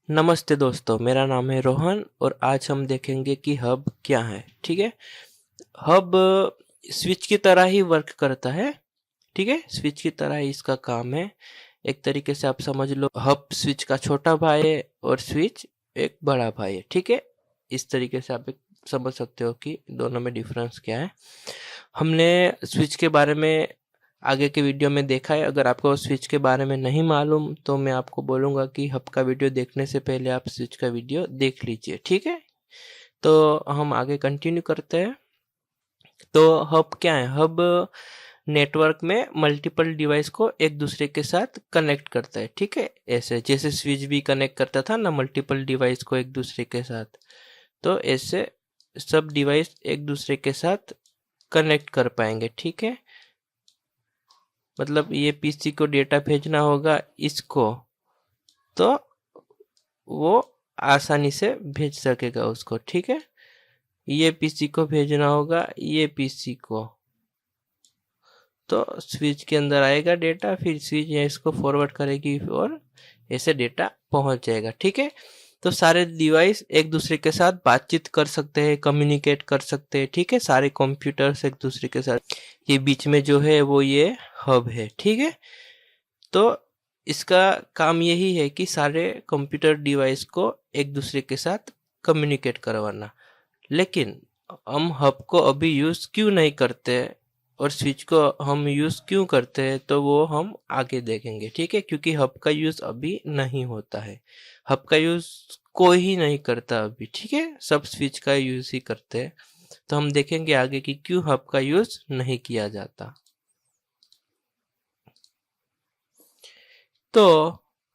नमस्ते दोस्तों, मेरा नाम है रोहन और आज हम देखेंगे कि हब क्या है। ठीक है। हब स्विच की तरह ही वर्क करता है। ठीक है, स्विच की तरह ही इसका काम है। एक तरीके से आप समझ लो, हब स्विच का छोटा भाई है और स्विच एक बड़ा भाई है। ठीक है, इस तरीके से आप समझ सकते हो कि दोनों में डिफरेंस क्या है। हमने स्विच के बारे में आगे के वीडियो में देखा है। अगर आपको स्विच के बारे में नहीं मालूम तो मैं आपको बोलूँगा कि हब का वीडियो देखने से पहले आप स्विच का वीडियो देख लीजिए। ठीक है, तो हम आगे कंटिन्यू करते हैं। तो हब क्या है? हब नेटवर्क में मल्टीपल डिवाइस को एक दूसरे के साथ कनेक्ट करता है। ठीक है, ऐसे जैसे स्विच भी कनेक्ट करता था ना मल्टीपल डिवाइस को एक दूसरे के साथ, तो ऐसे सब डिवाइस एक दूसरे के साथ कनेक्ट कर पाएंगे। ठीक है, मतलब ये पीसी को डेटा भेजना होगा इसको, तो वो आसानी से भेज सकेगा उसको। ठीक है, ये पीसी को भेजना होगा ये पीसी को, तो स्विच के अंदर आएगा डेटा, फिर स्विच इसको फॉरवर्ड करेगी और ऐसे डेटा पहुंच जाएगा। ठीक है, तो सारे डिवाइस एक दूसरे के साथ बातचीत कर सकते हैं, कम्युनिकेट कर सकते हैं। ठीक है, सारे कंप्यूटर्स एक दूसरे के साथ, ये बीच में जो है वो ये हब है। ठीक है, तो इसका काम यही है कि सारे कंप्यूटर डिवाइस को एक दूसरे के साथ कम्युनिकेट करवाना। लेकिन हम हब को अभी यूज़ क्यों नहीं करते और स्विच को हम यूज़ क्यों करते हैं, तो वो हम आगे देखेंगे। ठीक है, क्योंकि हब का यूज़ अभी नहीं होता है। हब का यूज़ कोई ही नहीं करता अभी। ठीक है, सब स्विच का यूज़ ही करते हैं। तो हम देखेंगे आगे कि क्यों हब का यूज़ नहीं किया जाता। तो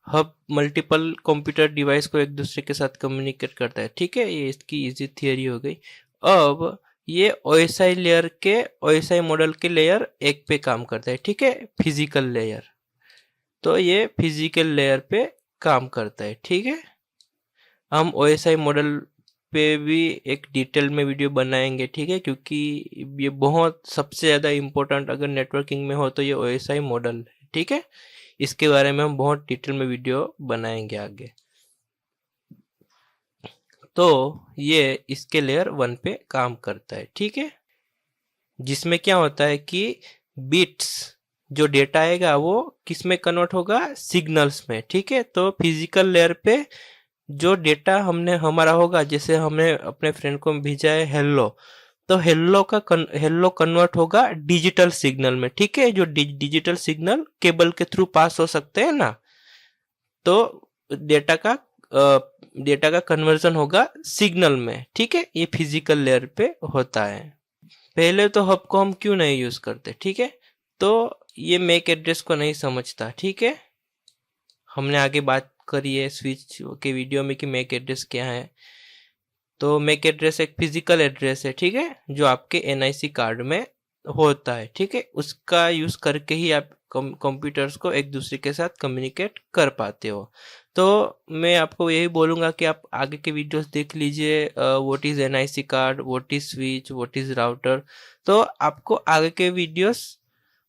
हब मल्टीपल कंप्यूटर डिवाइस को एक दूसरे के साथ कम्युनिकेट करता है। ठीक है, ये इसकी इजी थियरी हो गई। अब ये ओएसआई लेयर के, ओएसआई मॉडल के लेयर एक पे काम करता है। ठीक है, फिजिकल लेयर, तो ये फिजिकल लेयर पे काम करता है। ठीक है, हम ओएसआई मॉडल पे भी एक डिटेल में वीडियो बनाएंगे। ठीक है, क्योंकि ये बहुत सबसे ज़्यादा इम्पोर्टेंट अगर नेटवर्किंग में हो तो ये ओएसआई मॉडल है। ठीक है, इसके बारे में हम बहुत डिटेल में वीडियो बनाएंगे आगे। तो ये इसके लेयर 1 पे काम करता है। ठीक है, जिसमें क्या होता है कि बिट्स जो डेटा आएगा वो किस में कन्वर्ट होगा? सिग्नल्स में। ठीक है, तो फिजिकल लेयर पे जो डेटा हमने हमारा होगा, जैसे हमने अपने फ्रेंड को भेजा है हेलो, तो हेलो कन्वर्ट होगा डिजिटल सिग्नल में। ठीक है, जो डिजिटल सिग्नल केबल के थ्रू पास हो सकते हैं ना, तो डेटा का डेटा का कन्वर्जन होगा सिग्नल में। ठीक है, ये फिजिकल लेयर पे होता है। पहले तो हब को हम क्यों नहीं यूज करते? ठीक है, तो ये मैक एड्रेस को नहीं समझता। ठीक है, हमने आगे बात करी है स्विच के वीडियो में कि मैक एड्रेस क्या है। तो मैक एड्रेस एक फिजिकल एड्रेस है। ठीक है, जो आपके एनआईसी कार्ड में होता है। ठीक है, उसका यूज करके ही आप कंप्यूटर्स को एक दूसरे के साथ कम्युनिकेट कर पाते हो। तो मैं आपको यही बोलूंगा कि आप आगे के वीडियोस देख लीजिए, what is NIC card, what is switch, what is router. तो आपको आगे के वीडियोस,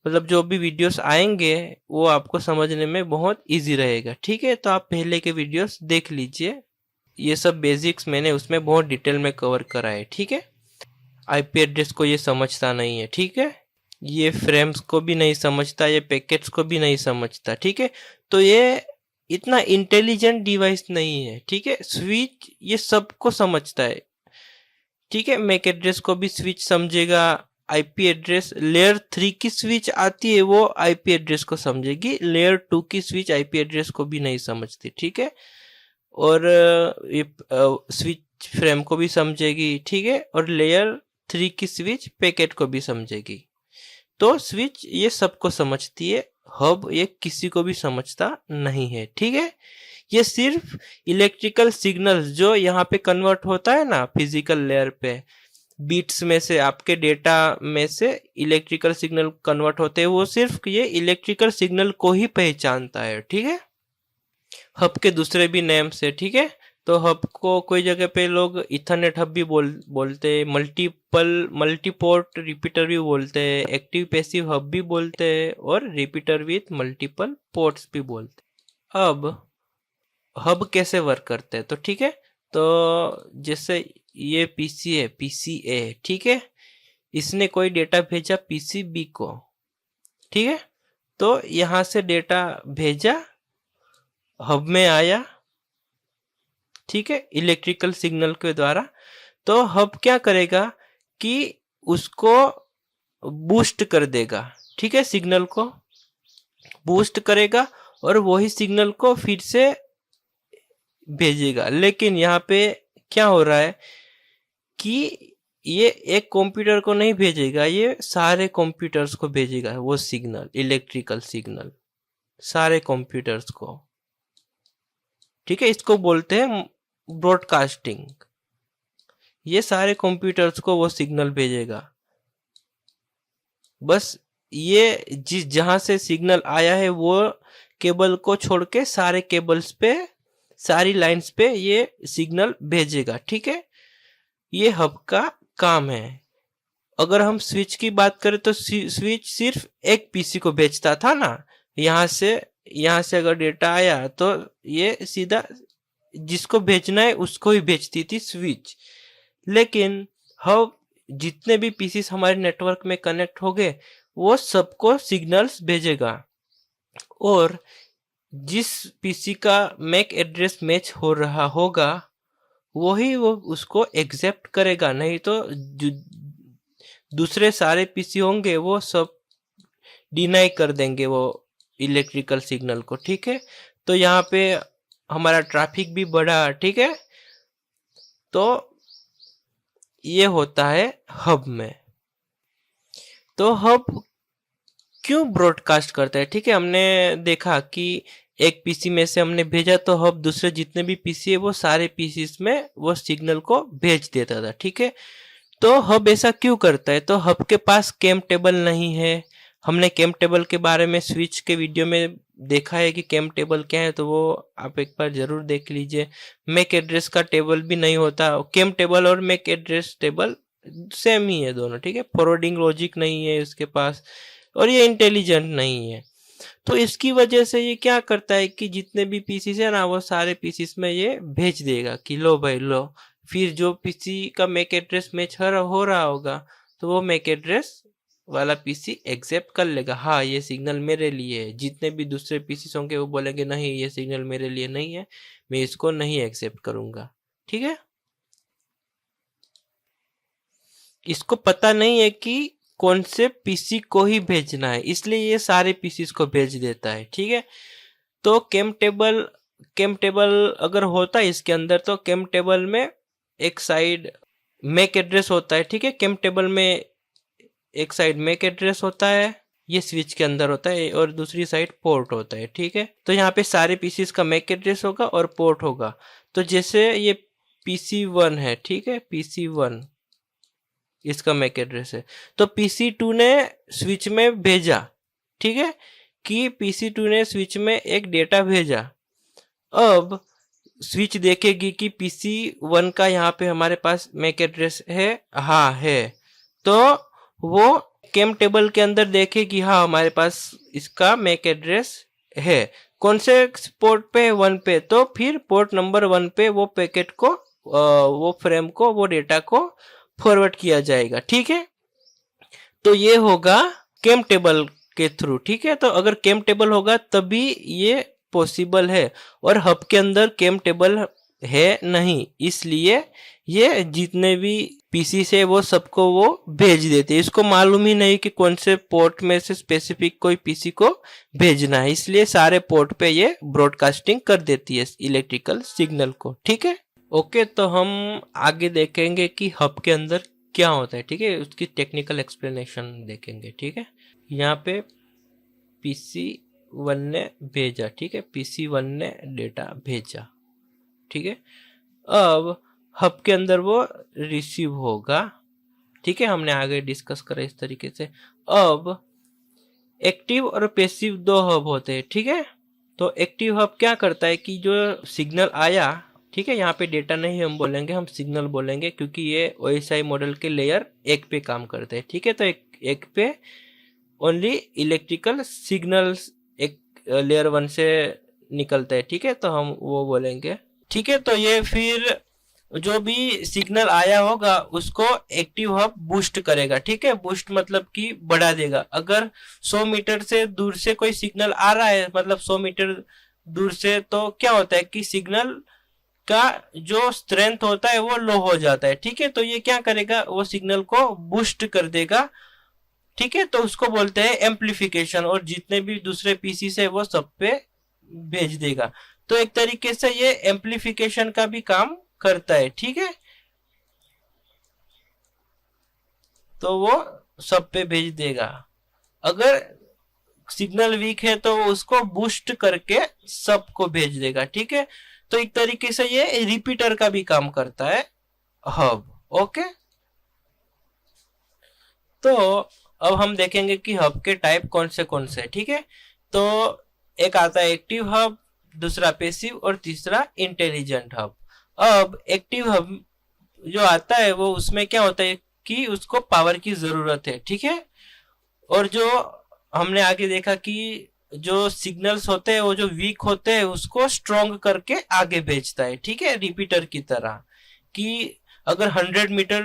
मतलब जो भी वीडियोस आएंगे वो आपको समझने में बहुत इजी रहेगा। ठीक है, तो आप पहले के वीडियोस देख लीजिए, ये सब बेसिक्स मैंने उसमें बहुत डिटेल में कवर करा है। ठीक है, आईपी एड्रेस को ये समझता नहीं है। ठीक है, ये फ्रेम्स को भी नहीं समझता, ये पैकेट्स को भी नहीं समझता। ठीक है, तो ये इतना इंटेलिजेंट डिवाइस नहीं है। ठीक है, स्विच ये सबको समझता है। ठीक है, मैक एड्रेस को भी स्विच समझेगा, आईपी एड्रेस लेयर 3 की स्विच आती है वो आईपी एड्रेस को समझेगी, लेयर 2 की स्विच आईपी एड्रेस को भी नहीं समझती। ठीक है, और ये स्विच फ्रेम को भी समझेगी। ठीक है, और लेयर 3 की स्विच पैकेट को भी समझेगी। तो स्विच ये सबको समझती है, हब ये किसी को भी समझता नहीं है। ठीक है, ये सिर्फ इलेक्ट्रिकल सिग्नल्स जो यहाँ पे कन्वर्ट होता है ना फिजिकल लेयर पे, बीट्स में से आपके डेटा में से इलेक्ट्रिकल सिग्नल कन्वर्ट होते हैं, वो सिर्फ ये इलेक्ट्रिकल सिग्नल को ही पहचानता है। ठीक है, हब के दूसरे भी नेम्स है। ठीक है, तो हब को कोई जगह पे लोग इथरनेट हब भी बोलते हैं, मल्टीपोर्ट रिपीटर भी बोलते हैं, एक्टिव पैसिव हब भी बोलते हैं और रिपीटर विथ मल्टीपल पोर्ट्स भी बोलते हैं। अब हब कैसे वर्क करते हैं। तो ठीक है, तो जैसे ये पीसी है, पीसी ए, ठीक है, इसने कोई डेटा भेजा पीसी बी को, ठीक है, तो यहां से डेटा भेजा, हब में आया, ठीक है, इलेक्ट्रिकल सिग्नल के द्वारा। तो हब क्या करेगा कि उसको बूस्ट कर देगा, ठीक है, सिग्नल को बूस्ट करेगा और वही सिग्नल को फिर से भेजेगा। लेकिन यहाँ पे क्या हो रहा है कि ये एक कंप्यूटर को नहीं भेजेगा, ये सारे कंप्यूटर्स को भेजेगा वो सिग्नल, इलेक्ट्रिकल सिग्नल सारे कंप्यूटर्स को, ठीक है। इसको बोलते हैं ब्रॉडकास्टिंग। ये सारे कंप्यूटर्स को वो सिग्नल भेजेगा। बस ये जिस जहां से सिग्नल आया है वो केबल को छोड़ के सारे केबल्स पे, सारी लाइंस पे ये सिग्नल भेजेगा, ठीक है। ये हब का काम है। अगर हम स्विच की बात करें तो स्विच सिर्फ एक पीसी को भेजता था ना, यहां से अगर डेटा आया तो ये सीधा जिसको भेजना है उसको ही भेजती थी स्विच। लेकिन हब जितने भी पीसीस हमारे नेटवर्क में कनेक्ट हो गए वो सबको सिग्नल्स भेजेगा, और जिस पीसी का मैक एड्रेस मैच हो रहा होगा वही वो उसको एक्सेप्ट करेगा, नहीं तो दूसरे सारे पीसी होंगे वो सब डिनाई कर देंगे वो इलेक्ट्रिकल सिग्नल को, ठीक है। तो यहाँ पे हमारा ट्रैफिक भी बढ़ा, ठीक है। तो ये होता है हब में। तो हब क्यों ब्रॉडकास्ट करता है, ठीक है, हमने देखा कि एक पीसी में से हमने भेजा तो हब दूसरे जितने भी पीसी है वो सारे पीसीस में वो सिग्नल को भेज देता था, ठीक है। तो हब ऐसा क्यों करता है, तो हब के पास केम टेबल नहीं है। हमने केम टेबल के बारे में स्विच के वीडियो में देखा है कि केम टेबल क्या है, तो वो आप एक बार जरूर देख लीजिए। मैक एड्रेस का टेबल भी नहीं होता। केम टेबल और मैक एड्रेस टेबल सेम ही है दोनों, ठीक है। फॉरवर्डिंग लॉजिक नहीं है उसके पास, और ये इंटेलिजेंट नहीं है। तो इसकी वजह से ये क्या करता है कि जितने भी पीसीस है ना वो सारे पीसीस में ये भेज देगा कि लो भाई लो। फिर जो पीसी का मैक एड्रेस मैच हो रहा होगा तो वो मैक एड्रेस वाला पीसी एक्सेप्ट कर लेगा, हाँ ये सिग्नल मेरे लिए है। जितने भी दूसरे पीसी होंगे वो बोलेंगे नहीं ये सिग्नल मेरे लिए नहीं है, मैं इसको नहीं एक्सेप्ट करूंगा, ठीक है। इसको पता नहीं है कि कौन से पीसी को ही भेजना है, इसलिए ये सारे पीसीस को भेज देता है, ठीक है। तो केम टेबल अगर होता है इसके अंदर, तो केम टेबल में एक साइड मैक एड्रेस होता है, ठीक है। केम टेबल में एक साइड मैक एड्रेस होता है, ये स्विच के अंदर होता है, और दूसरी साइड पोर्ट होता है, ठीक है। तो यहाँ पे सारे पीसीस का मैक एड्रेस होगा और पोर्ट होगा। तो जैसे ये PC1 है, ठीक है, PC1 इसका मैक एड्रेस है, तो PC2 ने स्विच में भेजा, ठीक है, कि PC2 ने स्विच में एक डेटा भेजा। अब स्विच देखेगी कि PC1 का यहाँ पे हमारे पास मैक एड्रेस है, हाँ है, तो वो केम टेबल के अंदर देखेगी हाँ हमारे पास इसका मैक एड्रेस है। कौन से पोर्ट पे, 1 पे, तो फिर पोर्ट नंबर 1 पे वो पैकेट को, वो फ्रेम को, वो डेटा को फॉरवर्ड किया जाएगा, ठीक है। तो ये होगा केम टेबल के थ्रू, ठीक है। तो अगर केम टेबल होगा तभी ये पॉसिबल है, और हब के अंदर केम टेबल है नहीं, इसलिए ये जितने भी पीसी से वो सबको वो भेज देते हैं। इसको मालूम ही नहीं कि कौन से पोर्ट में से स्पेसिफिक कोई पीसी को भेजना है, इसलिए सारे पोर्ट पे ये ब्रॉडकास्टिंग कर देती है इलेक्ट्रिकल सिग्नल को, ठीक है। ओके, तो हम आगे देखेंगे कि हब के अंदर क्या होता है, ठीक है, उसकी टेक्निकल एक्सप्लेनेशन देखेंगे, ठीक है। यहाँ पे PC1 ने भेजा, ठीक है, PC1 ने डेटा भेजा, ठीक है। अब हब के अंदर वो रिसीव होगा, ठीक है, हमने आगे डिस्कस करा इस तरीके से। अब एक्टिव और पैसिव दो हब होते हैं, ठीक है। तो एक्टिव हब क्या करता है कि जो सिग्नल आया, ठीक है, यहाँ पे डेटा नहीं हम बोलेंगे, हम सिग्नल बोलेंगे, क्योंकि ये OSI मॉडल के लेयर 1 पे काम करते हैं, ठीक है। तो एक पे ओनली इलेक्ट्रिकल सिग्नल्स एक लेयर 1 से निकलता है, ठीक है, तो हम वो बोलेंगे, ठीक है। तो ये फिर जो भी सिग्नल आया होगा उसको एक्टिव हब बूस्ट करेगा, ठीक है। बूस्ट मतलब कि बढ़ा देगा। अगर 100 मीटर से दूर से कोई सिग्नल आ रहा है, मतलब 100 मीटर दूर से, तो क्या होता है कि सिग्नल का जो स्ट्रेंथ होता है वो लो हो जाता है, ठीक है। तो ये क्या करेगा, वो सिग्नल को बूस्ट कर देगा, ठीक है। तो उसको बोलते हैं एम्पलीफिकेशन, और जितने भी दूसरे पीसी से वो सब पे भेज देगा। तो एक तरीके से ये एम्पलीफिकेशन का भी काम करता है, ठीक है। तो वो सब पे भेज देगा। अगर सिग्नल वीक है तो वो उसको बूस्ट करके सबको भेज देगा, ठीक है। तो एक तरीके से ये रिपीटर का भी काम करता है, हब। ओके, तो अब हम देखेंगे कि हब के टाइप कौन से, ठीक है। तो एक आता है एक्टिव हब, दूसरा पैसिव, और तीसरा इंटेलिजेंट हब। अब एक्टिव हब जो आता है वो उसमें क्या होता है कि उसको पावर की जरूरत है, ठीक है। और जो हमने आगे देखा कि जो सिग्नल्स होते हैं वो जो वीक होते हैं उसको स्ट्रॉन्ग करके आगे भेजता है, ठीक है, रिपीटर की तरह। कि अगर 100 मीटर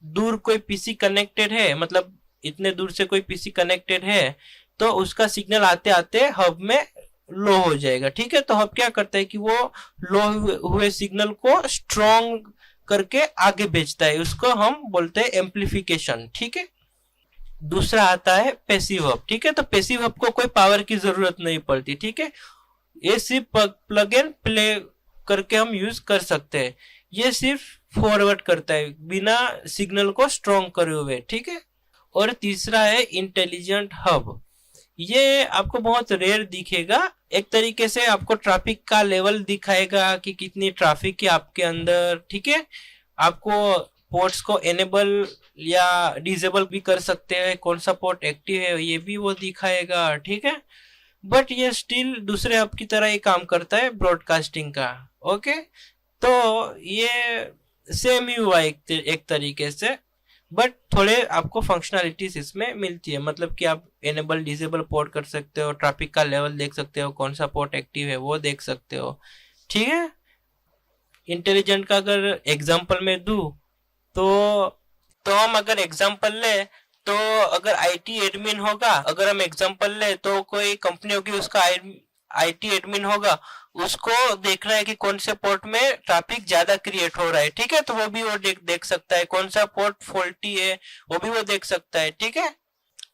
दूर कोई पीसी कनेक्टेड है, मतलब इतने दूर से कोई पीसी कनेक्टेड है, तो उसका सिग्नल आते आते हब में लो हो जाएगा, ठीक है। तो हब क्या करता है कि वो लो हुए सिग्नल को स्ट्रॉन्ग करके आगे भेजता है, उसको हम बोलते हैं एम्पलीफिकेशन, ठीक है। दूसरा आता है पैसिव हब, ठीक है। तो पैसिव हब को कोई पावर की जरूरत नहीं पड़ती, ठीक है। ये सिर्फ प्लग एंड प्ले करके हम यूज कर सकते हैं। ये सिर्फ फॉरवर्ड करता है बिना सिग्नल को स्ट्रॉन्ग करे हुए, ठीक है। और तीसरा है इंटेलिजेंट हब। ये आपको बहुत रेयर दिखेगा। एक तरीके से आपको ट्रैफिक का लेवल दिखाएगा कि कितनी ट्रैफिक है आपके अंदर, ठीक है। आपको पोर्ट्स को एनेबल या डिसेबल भी कर सकते हैं, कौन सा पोर्ट एक्टिव है ये भी वो दिखाएगा, ठीक है। बट ये स्टिल दूसरे हब की तरह ही काम करता है ब्रॉडकास्टिंग का। ओके, तो ये सेम ही हुआ एक तरीके से, बट थोड़े आपको फंक्शनैलिटीज इसमें मिलती है। मतलब कि आप एनेबल डिसेबल पोर्ट कर सकते हो, ट्रैफिक का लेवल देख सकते हो, कौन सा पोर्ट एक्टिव है वो देख सकते हो, ठीक है। इंटेलिजेंट का अगर एग्जांपल में दूं तो हम अगर एग्जांपल ले, तो अगर आईटी एडमिन होगा, अगर हम एग्जांपल ले तो कोई कंपनी होगी, उसका आईटी एडमिन होगा, उसको देखना है कि कौन से पोर्ट में ट्रैफिक ज्यादा क्रिएट हो रहा है, ठीक है। तो वो भी वो देख सकता है, कौन सा पोर्ट फॉल्टी है वो भी वो देख सकता है, ठीक है।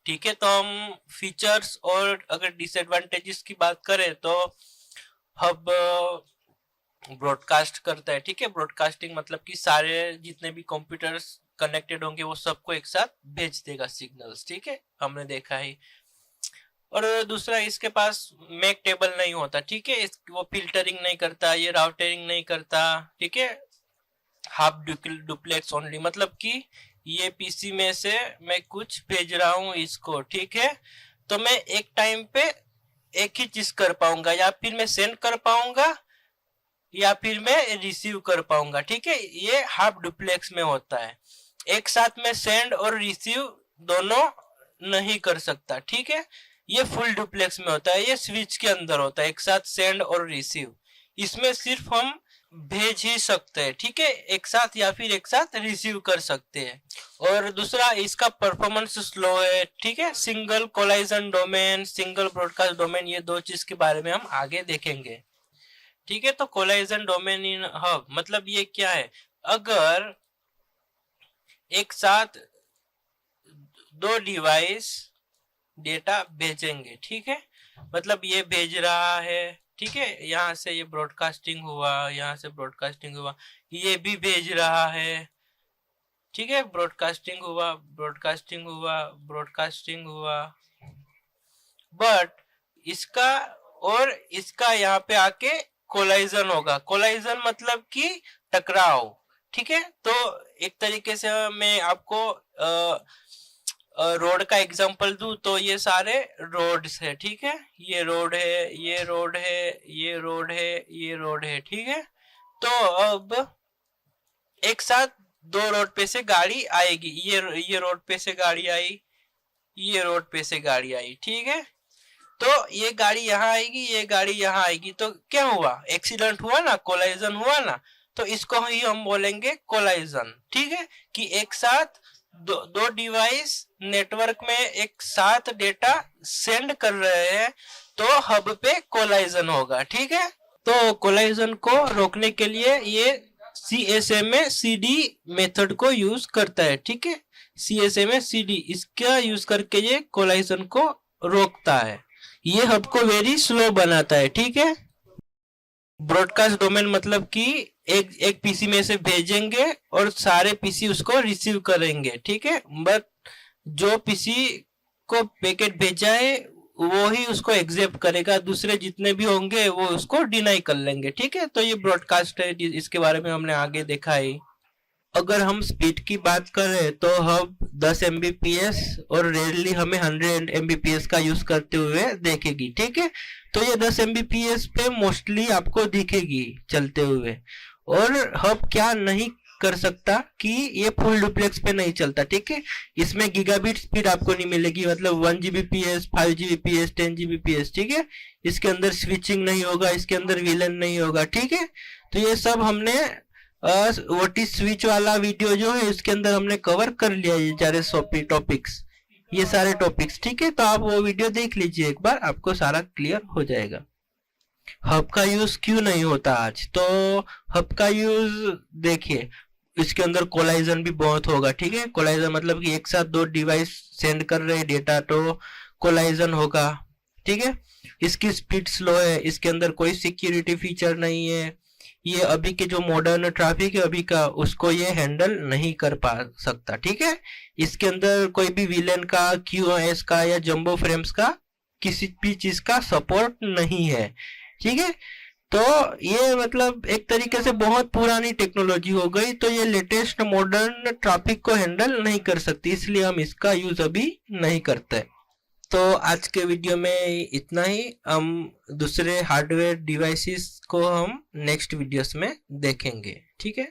ठीक है, तो हम फीचर्स और अगर डिसएडवांटेजेस की बात करें तो हब ब्रॉडकास्ट करता है, ठीक है। ब्रॉडकास्टिंग मतलब कि सारे जितने भी कंप्यूटर्स कनेक्टेड होंगे वो सबको एक साथ भेज देगा सिग्नल्स, ठीक है, हमने देखा है। और दूसरा, इसके पास मैक टेबल नहीं होता, ठीक है। वो फिल्टरिंग नहीं करता, ये राउटरिंग नहीं करता, ठीक है। हाफ डुप्लेक्स ओनली, मतलब कि ये पीसी में से मैं कुछ भेज रहा हूं इसको, ठीक है, तो मैं एक टाइम पे एक ही चीज कर पाऊंगा, या फिर मैं सेंड कर पाऊंगा या फिर मैं रिसीव कर पाऊंगा, ठीक है। ये हाफ डुप्लेक्स में होता है। एक साथ में सेंड और रिसीव दोनों नहीं कर सकता, ठीक है। ये फुल डुप्लेक्स में होता है, ये स्विच के अंदर होता है, एक साथ सेंड और रिसीव। इसमें सिर्फ हम भेज ही सकते हैं, ठीक है, एक साथ, या फिर एक साथ रिसीव कर सकते हैं। और दूसरा, इसका परफॉर्मेंस स्लो है, ठीक है। Single collision domain, single broadcast domain, ये दो चीज के बारे में हम आगे देखेंगे, ठीक है। तो कोलाइजन डोमेन इन हब मतलब ये क्या है, अगर एक साथ दो डिवाइस डेटा भेजेंगे, ठीक है, मतलब ये भेज रहा है, ठीक है, यहाँ से ये ब्रॉडकास्टिंग हुआ, यहाँ से ब्रॉडकास्टिंग हुआ, ये भी भेज रहा है, ठीक है, ब्रॉडकास्टिंग हुआ, ब्रॉडकास्टिंग हुआ, ब्रॉडकास्टिंग हुआ, बट इसका और इसका यहाँ पे आके कोलाइजन होगा। कोलाइजन मतलब कि टकराव, ठीक है। तो एक तरीके से मैं आपको रोड का एग्जांपल दूं तो ये सारे रोड्स है, ठीक है। ये रोड है, ये रोड है, ये रोड है, ये रोड है, ठीक है। तो अब एक साथ दो रोड पे से गाड़ी आएगी, ये रोड पे से गाड़ी आई, ये रोड पे से गाड़ी आई, ठीक है। तो ये गाड़ी यहाँ आएगी, ये गाड़ी यहाँ आएगी, तो क्या हुआ, एक्सीडेंट हुआ ना, कोलाइजन हुआ ना, तो इसको ही हम बोलेंगे कोलाइजन। ठीक है, कि एक साथ दो डिवाइस नेटवर्क में एक साथ डेटा सेंड कर रहे हैं, तो हब पे कोलाइजन होगा। ठीक है, तो कोलाइजन को रोकने के लिए ये CSMA CD मेथड को यूज करता है। ठीक है, CSMA CD इसका यूज करके ये कोलाइजन को रोकता है, ये हब को वेरी स्लो बनाता है। ठीक है, ब्रॉडकास्ट डोमेन मतलब कि एक पीसी में से भेजेंगे और सारे पीसी उसको रिसीव करेंगे। ठीक है, बट जो पीसी को पैकेट भेजा है वो ही उसको एक्सेप्ट करेगा, दूसरे जितने भी होंगे वो उसको डिनाई कर लेंगे। ठीक है, तो ये ब्रॉडकास्ट है, इसके बारे में हमने आगे देखा है। अगर हम स्पीड की बात करें तो हम 10 Mbps और रेयरली हमें 100 Mbps का यूज करते हुए देखेगी। ठीक है, तो ये 10 Mbps पे मोस्टली आपको दिखेगी चलते हुए, और हब क्या नहीं कर सकता कि ये फुल डुप्लेक्स पे नहीं चलता। ठीक है, इसमें गीगाबिट स्पीड आपको नहीं मिलेगी, मतलब 1 Gbps, 5 Gbps, 10 Gbps। ठीक है, इसके अंदर स्विचिंग नहीं होगा, इसके अंदर विलन नहीं होगा। ठीक है, तो ये सब हमने व्हाट इज स्विच वाला वीडियो जो है इसके अंदर हमने कवर कर लिया ये सारे टॉपिक्स, ये सारे टॉपिक्स। ठीक है, तो आप वो वीडियो देख लीजिए एक बार, आपको सारा क्लियर हो जाएगा। हब का यूज क्यों नहीं होता आज, तो हब का यूज देखिए, इसके अंदर कोलाइजन भी बहुत होगा। ठीक है, कोलाइजन मतलब कि एक साथ दो डिवाइस सेंड कर रहे हैं डेटा, तो कोलाइजन होगा। ठीक है, इसकी स्पीड स्लो है, इसके अंदर कोई सिक्योरिटी फीचर नहीं है, ये अभी के जो मॉडर्न ट्रैफिक है अभी का, उसको ये हैंडल नहीं कर पा सकता। ठीक है, इसके अंदर कोई भी विलेन का, QoS का या जंबो फ्रेम्स का किसी भी चीज का सपोर्ट नहीं है। ठीक है, तो ये मतलब एक तरीके से बहुत पुरानी टेक्नोलॉजी हो गई, तो ये लेटेस्ट मॉडर्न ट्रैफिक को हैंडल नहीं कर सकती, इसलिए हम इसका यूज अभी नहीं करते। तो आज के वीडियो में इतना ही, हम दूसरे हार्डवेयर डिवाइसेस को हम नेक्स्ट वीडियोस में देखेंगे। ठीक है।